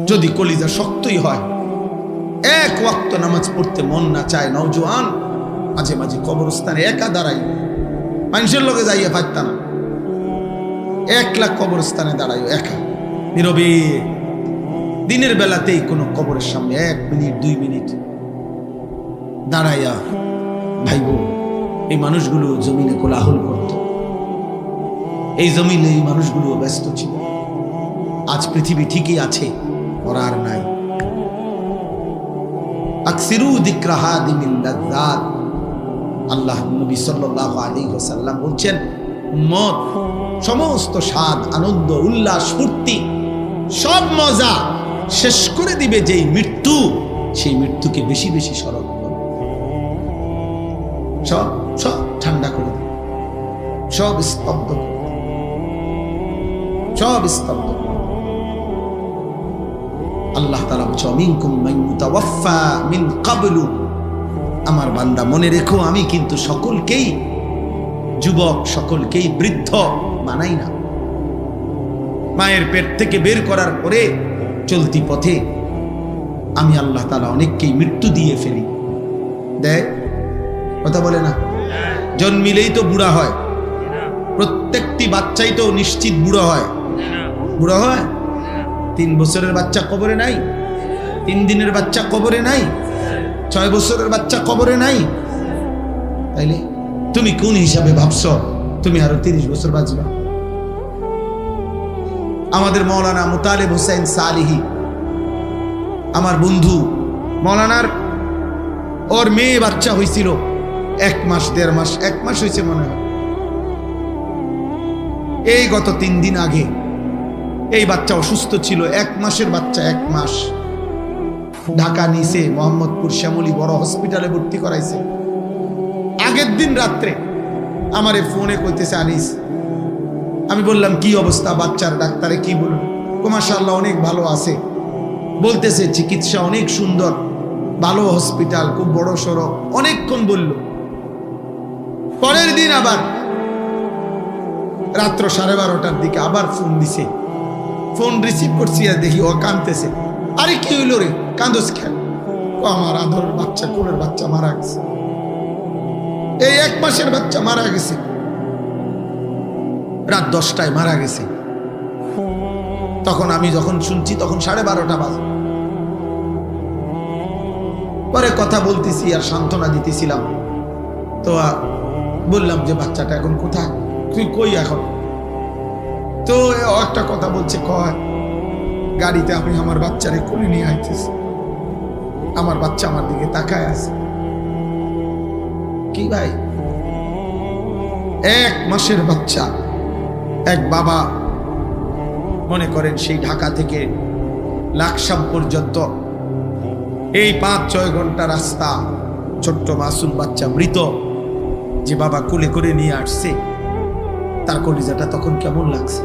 যদি কলিজা শক্তই হয়, এক ওয়াক্ত নামাজ পড়তে মন না চায়, নওজোয়ান মাঝে মাঝে কবরস্থানে একা দাঁড়াই, মানুষের লোকে যাইয়া পারতা না, একলা কবরস্থানে দাঁড়াই একা নীরবে, দিনের বেলাতেই কোনো কবরের সামনে 1 মিনিট 2 মিনিট দাঁড়াইয়া ভাইব এই মানুষগুলো জমিনে কোলাহল করত, এই জমিনে এই মানুষগুলো ব্যস্ত ছিল। আজ পৃথিবী ঠিকই আছে, ওরা আর নাই। আকসিরু যিকরা হাদিমিল লাযযাত, আল্লাহ নবী সাল্লাল্লাহু আলাইহি ওয়াসাল্লাম বলছেন, উম্মত সমস্ত স্বাদ, আনন্দ, উল্লাস, ফুর্তি, সব মজা শেষ করে দিবে যেই মৃত্যু, সেই মৃত্যুকে বেশি বেশি স্মরণ করো, সব সব ঠান্ডা করে দিবে, সব স্তব্ধ করে দিবে, সব স্তব্ধ। আল্লাহ তাআলা বলছেন, মিনকুম মান ইউতাওয়াফা মিন ক্বাবলু, আমার বান্দা মনে রেখো আমি কিন্তু সকলকেই যুবক, সকলকেই বৃদ্ধ মানাই না। মায়ের পেট থেকে বের করার পরে চলতি পথে আমি আল্লাহ তাআলা অনেককেই মৃত্যু দিয়ে ফেলি। দেখ কথা বলে না, জন্মিলেই তো বুড়া হয়, প্রত্যেকটি বাচ্চাই তো নিশ্চিত বুড়ো হয়, বুড়ো হয়। 3 বছরের বাচ্চা কবরে নাই, 3 দিনের বাচ্চা কবরে নাই, 6 বছরের বাচ্চা কবরে নাই। তাইলে তুমি কোন হিসাবে ভাবছো তুমি আরো 30 বছর বাঁচবা? আমাদের মৌলানা মুতালিব হোসেন সালিহি, আমার বন্ধু, মৌলানার ওর মেয়ে বাচ্চা হয়েছিল 1 মাস 1.5 মাস, 1 মাস হয়েছে মনে হয়। এই গত 3 দিন আগে এই বাচ্চা অসুস্থ ছিল, 1 মাসের বাচ্চা, 1 মাস। ঢাকা নিচে মোহাম্মদপুর শ্যামলী বড় হসপিটালে ভর্তি করাইছে। আগের দিন রাত্রে আমারে ফোনে কইতেছে, আনিস, আমি বললাম কি অবস্থা বাচ্চার? ডাক্তারে কি বলল? মাশাআল্লাহ অনেক ভালো আছে, বলতেছে চিকিৎসা অনেক সুন্দর, ভালো হসপিটাল, খুব বড় সড়ো, অনেকক্ষণ বলল। পরের দিন আবার রাত্র 12:30টার দিকে আবার ফোন দিছে, ফোন রিসিভ করছি আর দেখি ও কাঁদতেছে। আরে কি হইল রে, কান্দোস কেন? আমার আদরের বাচ্চা, কোলের বাচ্চা মারা গেছে, এই 1 মাসের বাচ্চা মারা গেছে, রাত 10টায় মারা গেছে। তখন আমি যখন শুনছি তখন 12:30 বাজে। পরে কথা বলতেছি আর সান্ত্বনা দিতেছিলাম, তো বললাম যে বাচ্চাটা এখন কোথায়, তুই কই এখন? তো একটা কথা বলছে, কয় গাড়িতে আমি আমার বাচ্চারে কোলে নিয়ে আইতেছি, আমার বাচ্চা আমার দিকে তাকায় আছে। কি ভাই, 1 মাসের বাচ্চা, এক বাবা মনে করেন সেই ঢাকা থেকে লাকসাম পর্যন্ত এই 5-6 ঘন্টা রাস্তা, ছোট্ট মাসুম বাচ্চা মৃত, যে বাবা কোলে করে নিয়ে আসছে, তার কলিজাটা তখন কেমন লাগছে?